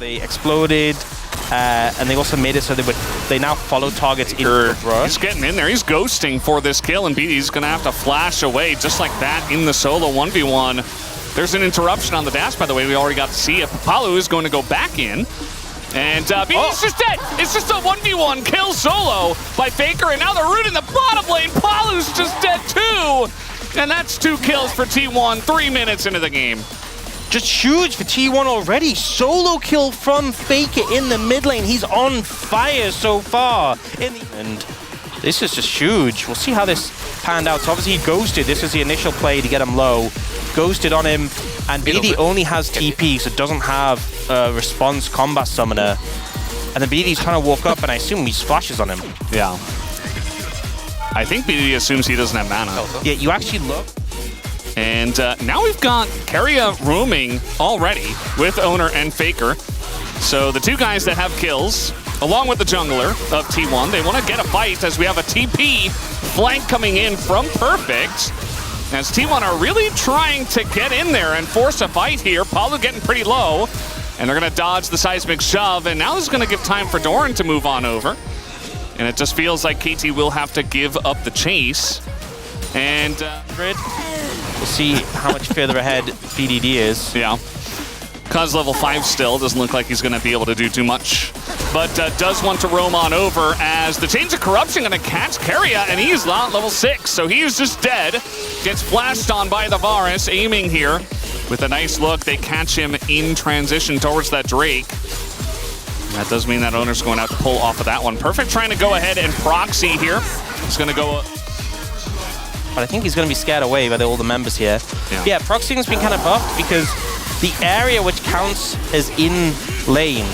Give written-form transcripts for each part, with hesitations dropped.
They exploded, and they also made it so they now follow targets in the brush. He's getting in there. He's ghosting for this kill, and BD's going to have to flash away just like that in the solo 1v1. There's an interruption on the dash, by the way. We already got to see it. Palu is going to go back in. And BD's just dead. It's just a 1v1 kill solo by Faker, and now they're rooting the bottom lane. Palu's just dead too. And that's 2 kills for T1, 3 minutes into the game. Just huge for T1 already. Solo kill from Faker in the mid lane. He's on fire so far. And this is just huge. We'll see how this panned out. So obviously he ghosted. This was the initial play to get him low. Ghosted on him. And BD only has TP, so doesn't have a response combat summoner. And then BD's trying to walk up, and I assume he splashes on him. Yeah. I think BD assumes he doesn't have mana. Yeah, you actually look. And now we've got Keria roaming already with Owner and Faker. So the 2 guys that have kills, along with the jungler of T1, they want to get a fight as we have a TP flank coming in from Perfect. As T1 are really trying to get in there and force a fight here. Palu getting pretty low, and they're going to dodge the seismic shove, and now this is going to give time for Doran to move on over. And it just feels like KT will have to give up the chase. And we'll see how much further ahead BDD is. Yeah. Cuz level 5 still, doesn't look like he's going to be able to do too much. But does want to roam on over as the Chains of Corruption going to catch Keria, and he's not level 6, so he is just dead. Gets flashed on by the Varus, aiming here with a nice look. They catch him in transition towards that Drake. That does mean that Owner's going to have to pull off of that one. Perfect trying to go ahead and proxy here. He's going to go... But I think he's going to be scared away by all the members here. Yeah, proxying's been kind of buffed because the area which counts as in lane.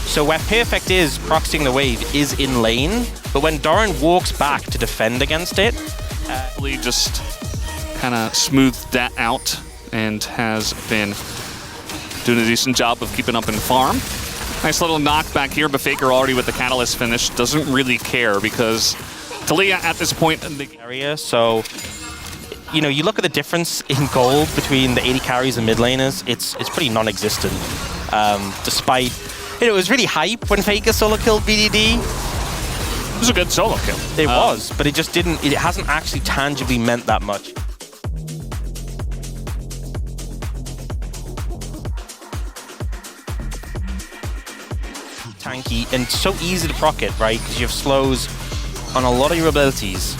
So where Perfect is proxying the wave is in lane, but when Doran walks back to defend against it, he just kind of smoothed that out and has been doing a decent job of keeping up in farm. Nice little knockback here, but Faker already with the Catalyst finish doesn't really care because Talia at this point in the area, so you know, you look at the difference in gold between the 80 carries and mid laners, it's pretty non-existent. Despite, you know, it was really hype when Faker solo killed BDD. It was a good solo kill. It was, but it just didn't, it hasn't actually tangibly meant that much. Tanky and so easy to proc it, right? Because you have slows on a lot of your abilities.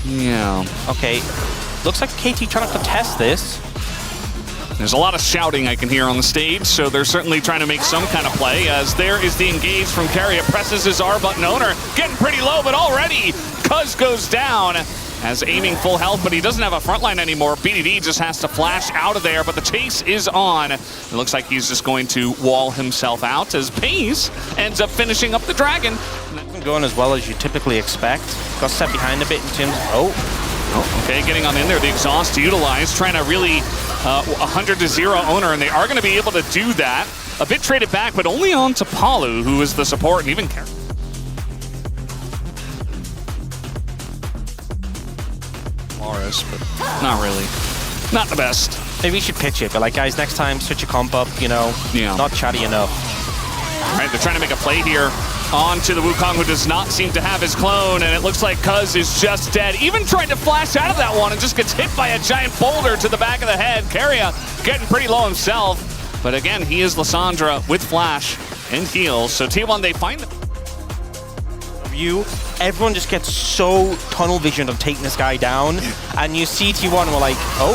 Yeah. Okay. Looks like KT trying to contest this. There's a lot of shouting I can hear on the stage, so they're certainly trying to make some kind of play, as there is the engage from Keria. Presses his R button. Owner getting pretty low, but already Cuz goes down as aiming full health, but he doesn't have a front line anymore. BDD just has to flash out of there, but the chase is on. It looks like he's just going to wall himself out as Pace ends up finishing up the dragon. Going as well as you typically expect. Got set behind a bit in terms of, okay, getting on in there, the exhaust utilized, trying to really 100 to 0 Owner, and they are going to be able to do that. A bit traded back, but only on to Palu, who is the support, and even Morris, but not really. Not the best. Maybe we should pitch it, but like, guys, next time, switch your comp up, you know, not chatty enough. All right, they're trying to make a play here onto the Wukong, who does not seem to have his clone, and it looks like Cuz is just dead. Even tried to flash out of that one and just gets hit by a giant boulder to the back of the head. Keria getting pretty low himself, but again, he is Lissandra with flash and heals. So T1, they find everyone just gets so tunnel vision of taking this guy down, and you see T1, we're like, All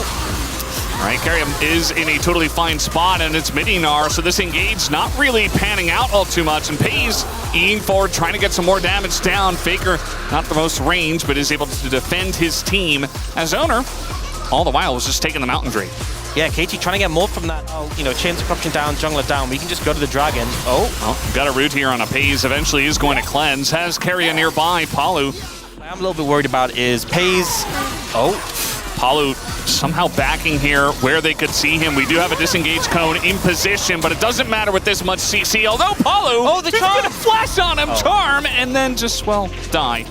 right, Keria is in a totally fine spot, and it's Midinar, so this engage not really panning out all too much, and Pays eating forward, trying to get some more damage down. Faker, not the most range, but is able to defend his team as Owner. All the while was just taking the Mountain Drake. Yeah, KT trying to get more from that. You know, Chains of Corruption down, Jungler down. We can just go to the Dragon. Got a root here on a Pays. Eventually is going to cleanse. Has Keria nearby. Palu. What I'm a little bit worried about is Pays. Palu somehow backing here where they could see him. We do have a disengage cone in position, but it doesn't matter with this much CC. Although Palu the charm! Gonna flash on him, charm, and then just, well, die.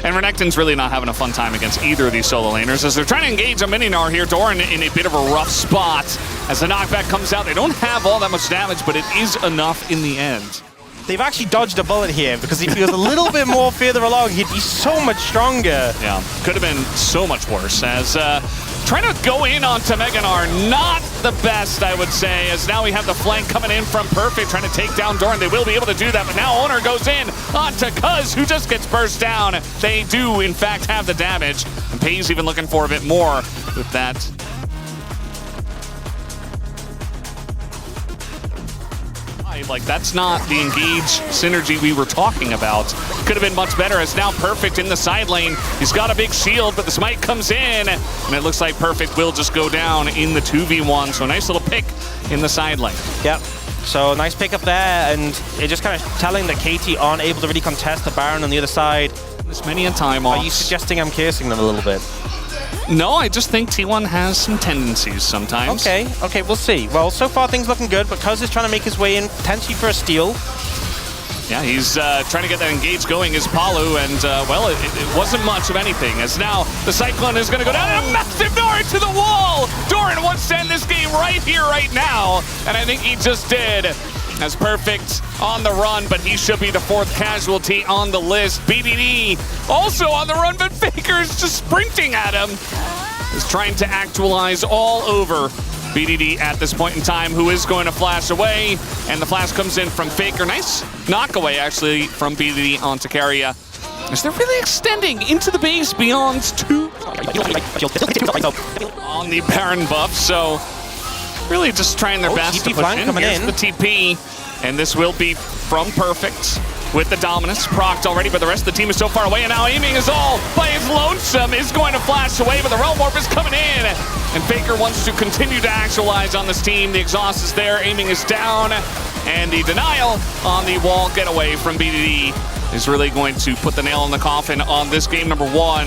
And Renekton's really not having a fun time against either of these solo laners as they're trying to engage a Mininar here. Doran in a bit of a rough spot as the knockback comes out. They don't have all that much damage, but it is enough in the end. They've actually dodged a bullet here because if he was a little bit more further along, he'd be so much stronger. Yeah, could have been so much worse as trying to go in onto Meganar, not the best, I would say, as now we have the flank coming in from Perfect, trying to take down Doran. They will be able to do that, but now Owner goes in onto Cuz, who just gets burst down. They do, in fact, have the damage, and Pay's even looking for a bit more with that. Like, that's not the engage synergy we were talking about. Could have been much better as now Perfect in the side lane. He's got a big shield, but the smite comes in, and it looks like Perfect will just go down in the 2v1. So a nice little pick in the side lane. Yep. So nice pick up there, and it's just kind of telling that KT aren't able to really contest the Baron on the other side. There's many a time off. Are you suggesting I'm cursing them a little bit? No, I just think T1 has some tendencies sometimes. Okay, we'll see. Well, so far things looking good, but Cuz is trying to make his way in, potentially for a steal. Yeah, he's trying to get that engage going as Palu, and, well, it wasn't much of anything, as now the Cyclone is going to go down, and a massive Doran to the wall! Doran wants to end this game right here, right now, and I think he just did. As Perfect on the run, but he should be the 4th casualty on the list. BDD also on the run, but Faker's just sprinting at him. Is trying to actualize all over BDD at this point in time, who is going to flash away, and the flash comes in from Faker. Nice knock away, actually, from BDD onto Keria. As they're really extending into the base beyond 2 on the Baron buff, so really just trying their best to push in. Here's the TP, and this will be from Perfect with the Dominus procced already, but the rest of the team is so far away, and now aiming is all by his lonesome is going to flash away, but the Realm Warp is coming in, and Faker wants to continue to actualize on this team. The exhaust is there, aiming is down, and the denial on the wall getaway from BDD is really going to put the nail in the coffin on this game number 1.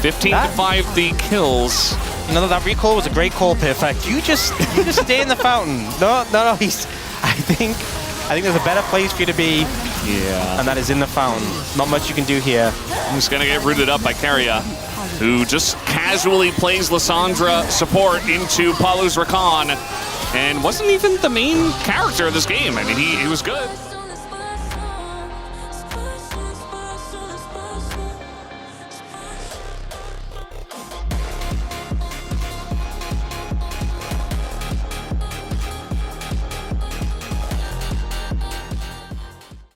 15-5 the kills. You know, that recall was a great call, Perfect. You just stay in the fountain. No, I think there's a better place for you to be. Yeah. And that is in the fountain. Not much you can do here. He's gonna get rooted up by Keria, who just casually plays Lissandra support into Palu's Rakan, and wasn't even the main character of this game. I mean, he was good.